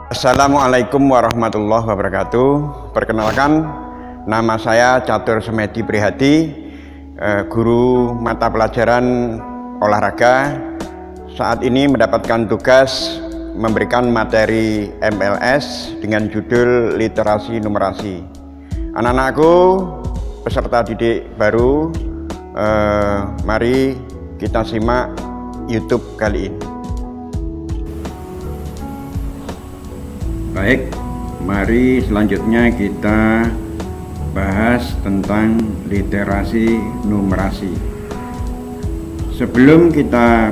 Assalamualaikum warahmatullahi wabarakatuh. Perkenalkan, nama saya Catur Semedi Prihadi, guru mata pelajaran olahraga. Saat ini mendapatkan tugas memberikan materi MLS dengan judul literasi numerasi. Anak-anakku, peserta didik baru, mari kita simak YouTube kali ini. Baik, mari selanjutnya kita bahas tentang literasi numerasi. Sebelum kita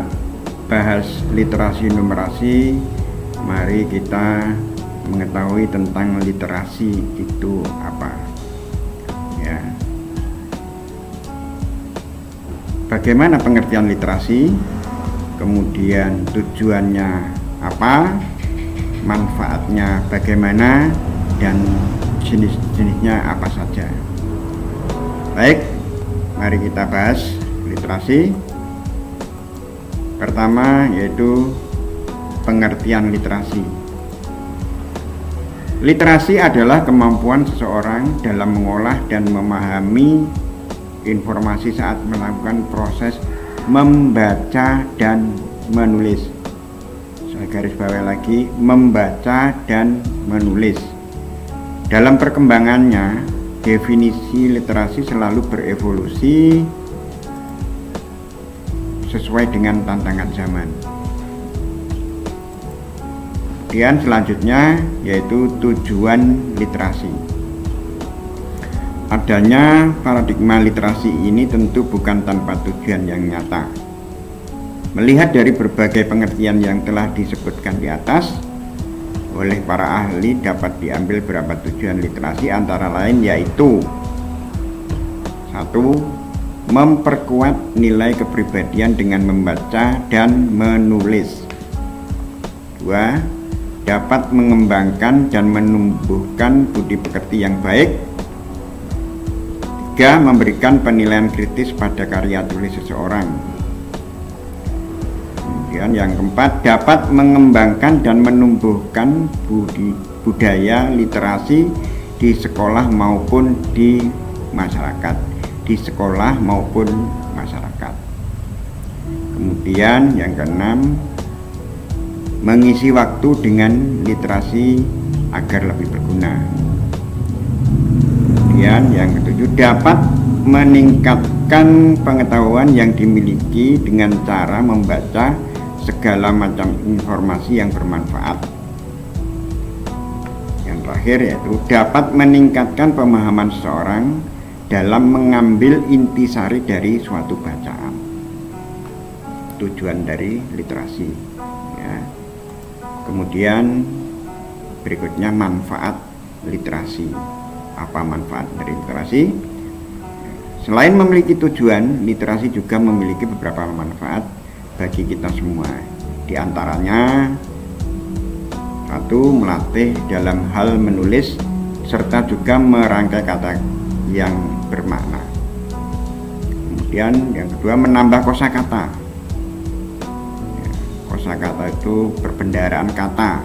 bahas literasi numerasi, mari kita mengetahui tentang literasi itu apa. Ya. Bagaimana pengertian literasi? Kemudian tujuannya apa? Manfaatnya bagaimana, dan jenis-jenisnya apa saja. Baik, mari kita bahas literasi. Pertama yaitu pengertian literasi. Literasi adalah kemampuan seseorang dalam mengolah dan memahami informasi saat melakukan proses membaca dan menulis. Garis bawah lagi, membaca dan menulis. Dalam perkembangannya, definisi literasi selalu berevolusi sesuai dengan tantangan zaman. Kemudian selanjutnya yaitu tujuan literasi. Adanya paradigma literasi ini tentu bukan tanpa tujuan yang nyata. Melihat dari berbagai pengertian yang telah disebutkan di atas oleh para ahli, dapat diambil beberapa tujuan literasi, antara lain yaitu: 1. Memperkuat nilai kepribadian dengan membaca dan menulis. 2. Dapat mengembangkan dan menumbuhkan budi pekerti yang baik. 3. Memberikan penilaian kritis pada karya tulis seseorang. Yang keempat, dapat mengembangkan dan menumbuhkan budaya literasi di sekolah maupun di masyarakat. Di sekolah maupun masyarakat. Kemudian yang keenam, mengisi waktu dengan literasi agar lebih berguna. Kemudian yang ketujuh, dapat meningkatkan pengetahuan yang dimiliki dengan cara membaca segala macam informasi yang bermanfaat. Yang terakhir yaitu dapat meningkatkan pemahaman seseorang dalam mengambil intisari dari suatu bacaan. Tujuan dari literasi. Ya. Kemudian berikutnya manfaat literasi. Apa manfaat dari literasi? Selain memiliki tujuan, literasi juga memiliki beberapa manfaat bagi kita semua. Di antaranya, 1. Melatih dalam hal menulis serta juga merangkai kata yang bermakna. Kemudian yang kedua, menambah kosakata. Kosakata itu perbendaharaan kata.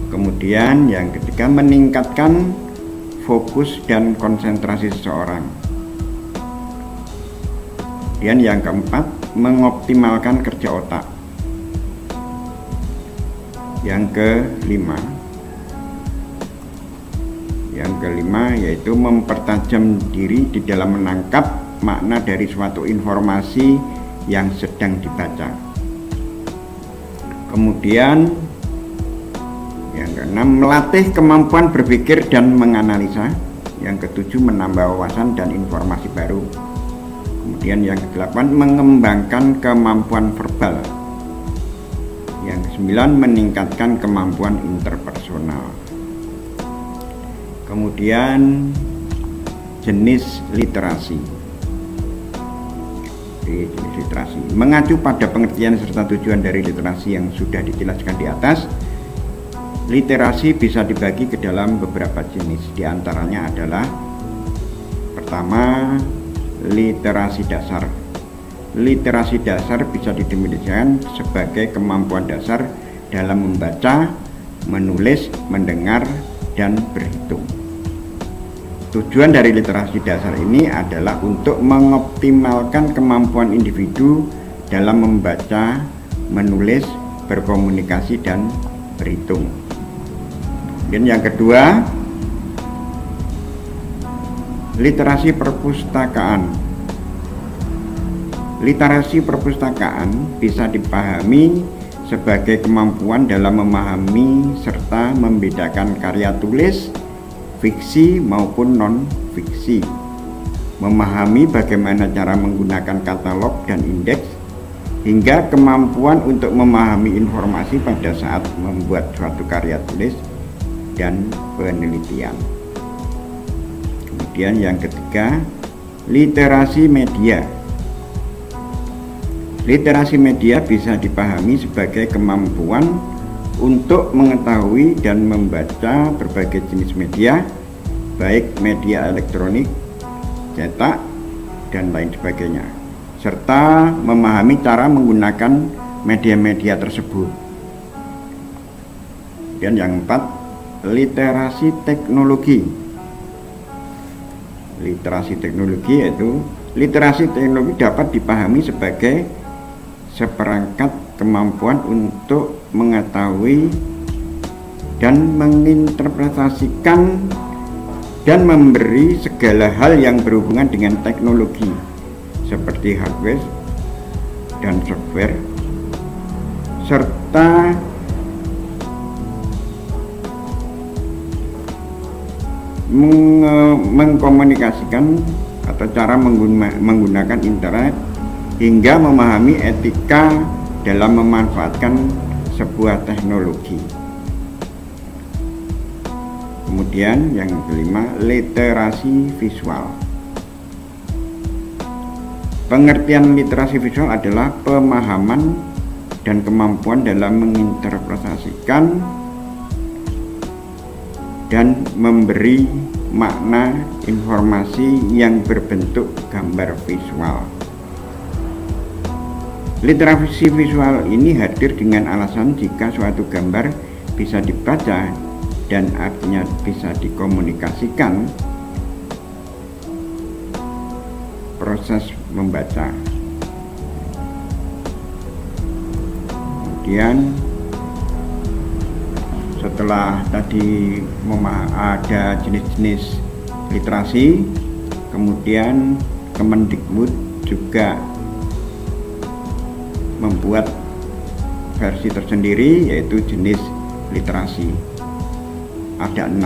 Kemudian yang ketiga, meningkatkan fokus dan konsentrasi seseorang. Kemudian yang keempat, mengoptimalkan kerja otak. Yang kelima yaitu mempertajam diri di dalam menangkap makna dari suatu informasi yang sedang dibaca. Kemudian yang keenam, melatih kemampuan berpikir dan menganalisa. Yang ketujuh, menambah wawasan dan informasi baru. Kemudian yang kedelapan, mengembangkan kemampuan verbal. Yang kesembilan, meningkatkan kemampuan interpersonal. Kemudian jenis literasi. Jenis literasi mengacu pada pengertian serta tujuan dari literasi yang sudah dijelaskan di atas. Literasi bisa dibagi ke dalam beberapa jenis. Di antaranya adalah: pertama, literasi dasar. Literasi dasar bisa didefinisikan sebagai kemampuan dasar dalam membaca, menulis, mendengar, dan berhitung. Tujuan dari literasi dasar ini adalah untuk mengoptimalkan kemampuan individu dalam membaca, menulis, berkomunikasi, dan berhitung. Dan yang kedua, literasi perpustakaan. Literasi perpustakaan bisa dipahami sebagai kemampuan dalam memahami serta membedakan karya tulis, fiksi maupun non-fiksi, memahami bagaimana cara menggunakan katalog dan indeks, hingga kemampuan untuk memahami informasi pada saat membuat suatu karya tulis dan penelitian. Kemudian yang ketiga, literasi media. Literasi media bisa dipahami sebagai kemampuan untuk mengetahui dan membaca berbagai jenis media, baik media elektronik, cetak, dan lain sebagainya, serta memahami cara menggunakan media-media tersebut. Dan yang keempat, literasi teknologi. Literasi teknologi yaitu literasi teknologi dapat dipahami sebagai seperangkat kemampuan untuk mengetahui dan menginterpretasikan dan memberi segala hal yang berhubungan dengan teknologi seperti hardware dan software, serta mengkomunikasikan atau cara menggunakan internet hingga memahami etika dalam memanfaatkan sebuah teknologi. Kemudian yang kelima, literasi visual. Pengertian literasi visual adalah pemahaman dan kemampuan dalam menginterpretasikan dan memberi makna informasi yang berbentuk gambar visual. Literasi visual ini hadir dengan alasan jika suatu gambar bisa dibaca dan artinya bisa dikomunikasikan, proses membaca. Kemudian setelah tadi ada jenis-jenis literasi, kemudian Kemendikbud juga membuat versi tersendiri yaitu jenis literasi. Ada 6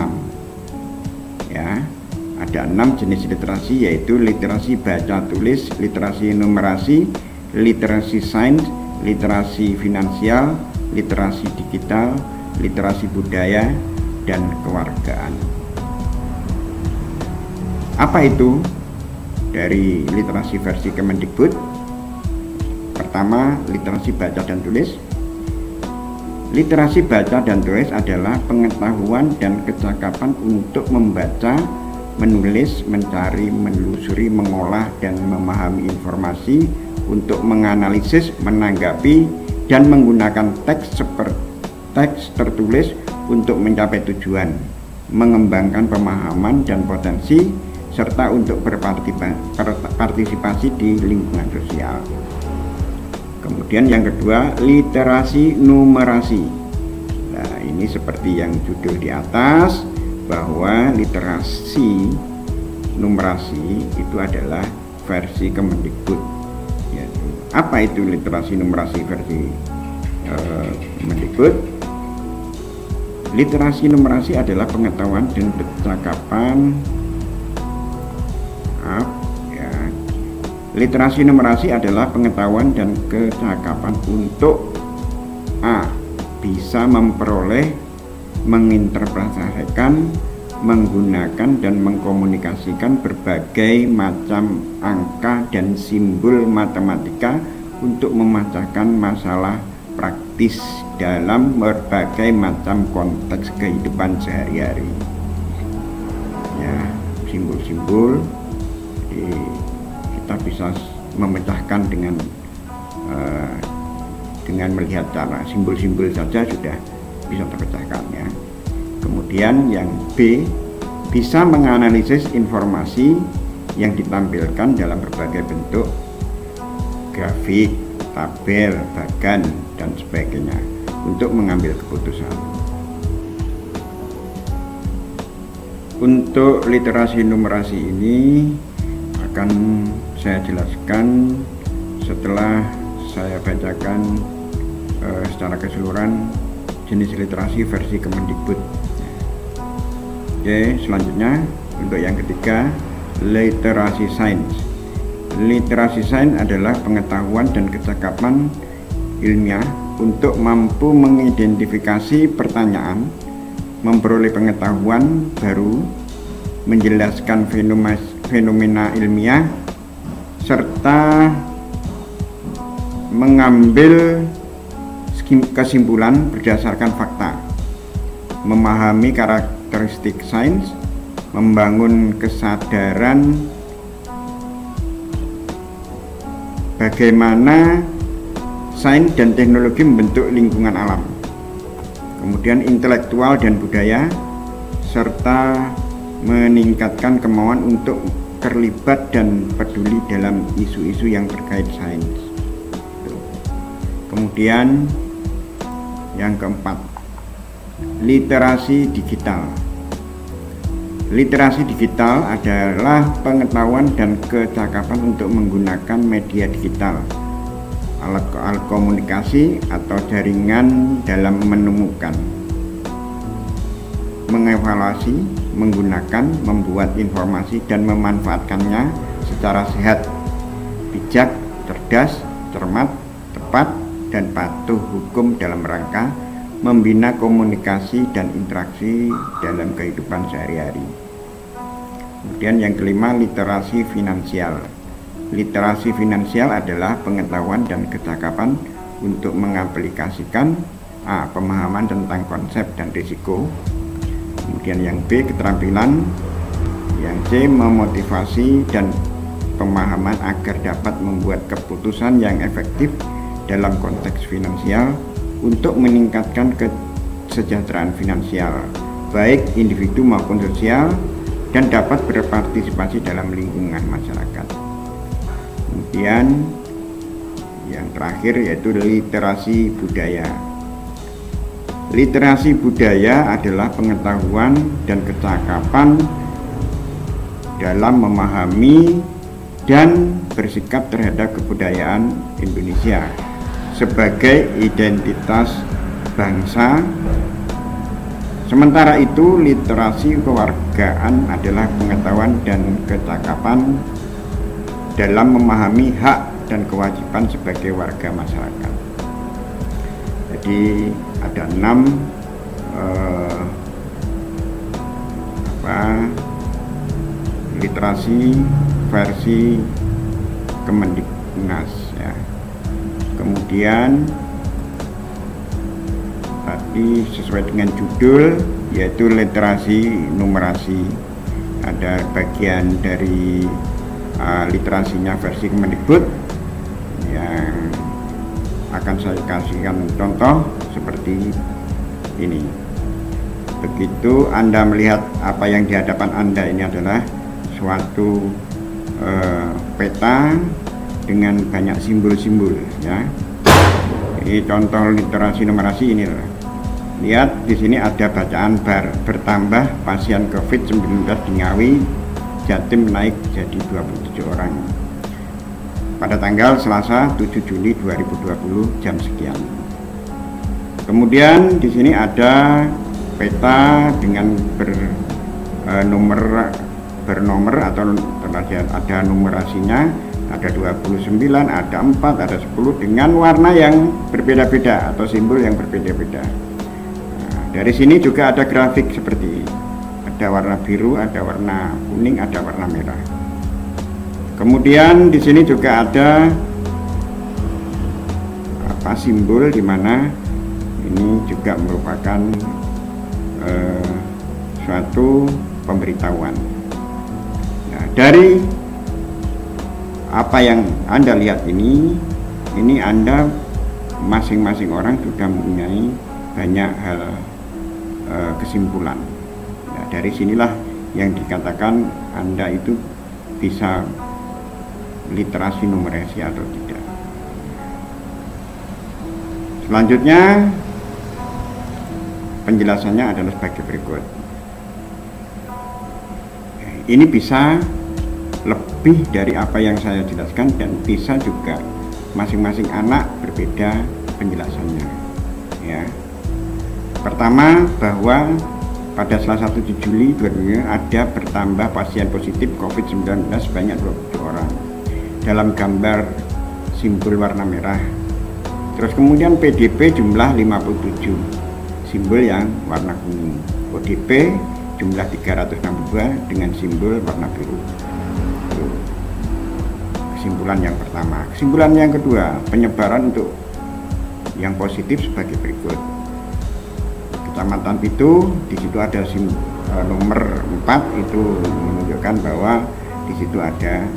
ya, ada 6 jenis literasi, yaitu literasi baca tulis, literasi numerasi, literasi sains, literasi finansial, literasi digital, literasi budaya, dan kewargaan. Apa itu dari literasi versi Kemendikbud? Pertama, literasi baca dan tulis. Literasi baca dan tulis adalah pengetahuan dan kecakapan untuk membaca, menulis, mencari, menelusuri, mengolah, dan memahami informasi, untuk menganalisis, menanggapi, dan menggunakan teks seperti teks tertulis untuk mencapai tujuan, mengembangkan pemahaman dan potensi, serta untuk berpartisipasi di lingkungan sosial. Kemudian yang kedua, literasi numerasi. Nah, ini seperti yang judul di atas, bahwa literasi numerasi itu adalah versi Kemendikbud. Apa itu literasi numerasi versi Kemendikbud? Literasi numerasi adalah pengetahuan dan kecakapan. Literasi numerasi adalah pengetahuan dan kecakapan untuk A. Bisa memperoleh, menginterpretasikan, menggunakan, dan mengkomunikasikan berbagai macam angka dan simbol matematika untuk memecahkan masalah praktis dalam berbagai macam konteks kehidupan sehari-hari. Ya, simbol-simbol kita bisa memecahkan dengan melihat cara simbol-simbol saja sudah bisa terpecahkan ya. Kemudian yang B, bisa menganalisis informasi yang ditampilkan dalam berbagai bentuk grafik, tabel, bagan, dan sebagainya untuk mengambil keputusan. Untuk literasi numerasi ini akan saya jelaskan setelah saya bacakan secara keseluruhan jenis literasi versi Kemendikbud. Oke, selanjutnya untuk yang ketiga, literasi sains. Literasi sains adalah pengetahuan dan kecakapan ilmiah untuk mampu mengidentifikasi pertanyaan, memperoleh pengetahuan baru, menjelaskan fenomena ilmiah, serta mengambil kesimpulan berdasarkan fakta, memahami karakteristik sains, membangun kesadaran bagaimana sains dan teknologi membentuk lingkungan alam, kemudian intelektual dan budaya, serta meningkatkan kemauan untuk terlibat dan peduli dalam isu-isu yang terkait sains. Kemudian yang keempat, literasi digital. Literasi digital adalah pengetahuan dan kecakapan untuk menggunakan media digital, alat komunikasi atau jaringan dalam menemukan, mengevaluasi, menggunakan, membuat informasi dan memanfaatkannya secara sehat, bijak, cerdas, cermat, tepat, dan patuh hukum dalam rangka membina komunikasi dan interaksi dalam kehidupan sehari-hari. Kemudian yang kelima, literasi finansial. Literasi finansial adalah pengetahuan dan kecakapan untuk mengaplikasikan pemahaman tentang konsep dan risiko. Kemudian yang B, keterampilan. Yang C, memotivasi dan pemahaman agar dapat membuat keputusan yang efektif dalam konteks finansial untuk meningkatkan kesejahteraan finansial baik individu maupun sosial dan dapat berpartisipasi dalam lingkungan masyarakat. Kemudian yang terakhir yaitu literasi budaya. Literasi budaya adalah pengetahuan dan kecakapan dalam memahami dan bersikap terhadap kebudayaan Indonesia sebagai identitas bangsa. Sementara itu, literasi kewargaan adalah pengetahuan dan kecakapan dalam memahami hak dan kewajiban sebagai warga masyarakat. Jadi ada 6 literasi versi Kemendiknas ya. Kemudian tadi sesuai dengan judul yaitu literasi numerasi, ada bagian dari literasinya versi Kemendikbud yang akan saya kasihkan contoh seperti ini. Begitu Anda melihat apa yang di hadapan Anda ini adalah suatu peta dengan banyak simbol-simbol ya. Ini contoh literasi numerasi ini. Lihat di sini ada bacaan bertambah pasien COVID-19 di Ngawi, Jatim naik jadi 27 orang pada tanggal Selasa 7 Juli 2020 jam sekian. Kemudian di sini ada peta dengan bernomor atau ada numerasinya, ada 29, ada 4, ada 10 dengan warna yang berbeda-beda atau simbol yang berbeda-beda. Nah, dari sini juga ada grafik seperti ini. Ada warna biru, ada warna kuning, ada warna merah. Kemudian di sini juga ada simbol di mana ini juga merupakan suatu pemberitahuan. Nah, dari apa yang Anda lihat ini Anda masing-masing orang sudah mempunyai banyak hal kesimpulan. Nah, dari sinilah yang dikatakan Anda itu bisa literasi numerasi atau tidak. Selanjutnya penjelasannya adalah sebagai berikut. Ini bisa lebih dari apa yang saya jelaskan dan bisa juga masing-masing anak berbeda penjelasannya, ya. Pertama, bahwa pada selasa 7 Juli 2020 ada bertambah pasien positif COVID-19 sebanyak 20 orang dalam gambar simbol warna merah. Terus kemudian PDP jumlah 57, simbol yang warna kuning. ODP jumlah 362 dengan simbol warna biru. Kesimpulan yang pertama. Kesimpulan yang kedua, penyebaran untuk yang positif sebagai berikut. Kecamatan Pitu, di situ ada nomor 4, itu menunjukkan bahwa di situ ada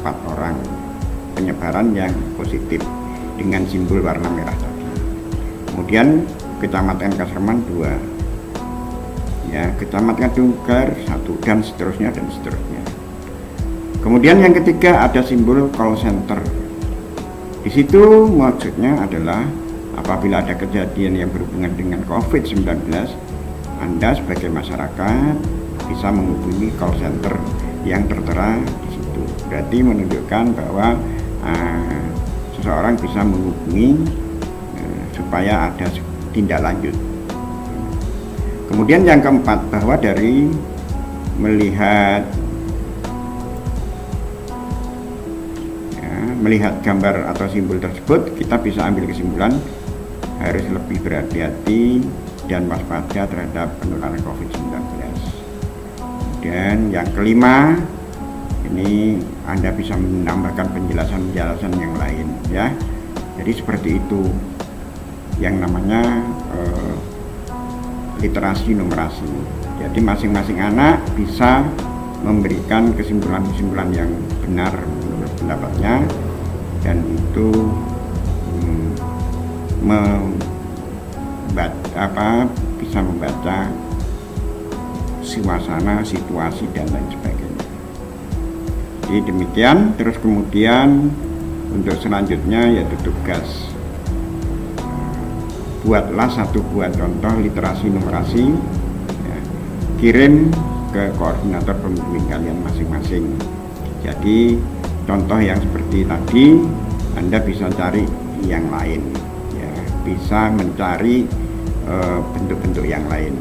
4 orang penyebaran yang positif dengan simbol warna merah tadi. Kemudian Kecamatan Kasreman 2, ya, Kecamatan Tunggar 1, dan seterusnya dan seterusnya. Kemudian yang ketiga ada simbol call center. Di situ maksudnya adalah apabila ada kejadian yang berhubungan dengan COVID-19, Anda sebagai masyarakat bisa menghubungi call center yang tertera di situ. Berarti menunjukkan bahwa seseorang bisa menghubungi supaya ada tindak lanjut. Kemudian yang keempat, bahwa dari melihat gambar atau simbol tersebut, kita bisa ambil kesimpulan harus lebih berhati-hati dan waspada terhadap penularan COVID-19. Dan yang kelima, ini Anda bisa menambahkan penjelasan-penjelasan yang lain, ya. Jadi seperti itu yang namanya literasi numerasi. Jadi masing-masing anak bisa memberikan kesimpulan-kesimpulan yang benar menurut pendapatnya, dan itu bisa membaca suasana, situasi, dan lain sebagainya. Jadi demikian. Terus kemudian untuk selanjutnya yaitu tugas. Buatlah satu buah contoh literasi numerasi, ya, kirim ke koordinator pembimbing kalian masing-masing. Jadi contoh yang seperti tadi Anda bisa cari yang lain, ya, bisa mencari bentuk-bentuk yang lain.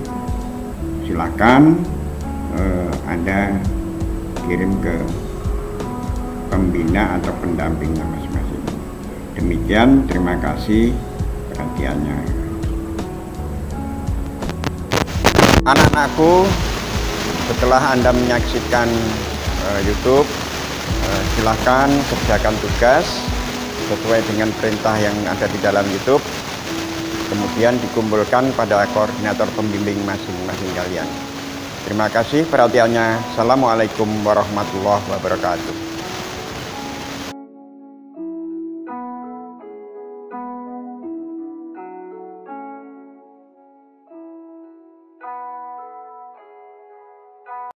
Silakan Anda kirim ke pembina atau pendampingnya masing-masing. Demikian, terima kasih perhatiannya. Anak-anakku, setelah Anda menyaksikan YouTube, silakan kerjakan tugas sesuai dengan perintah yang ada di dalam YouTube, kemudian dikumpulkan pada koordinator pembimbing masing-masing kalian. Terima kasih perhatiannya. Assalamualaikum warahmatullahi wabarakatuh.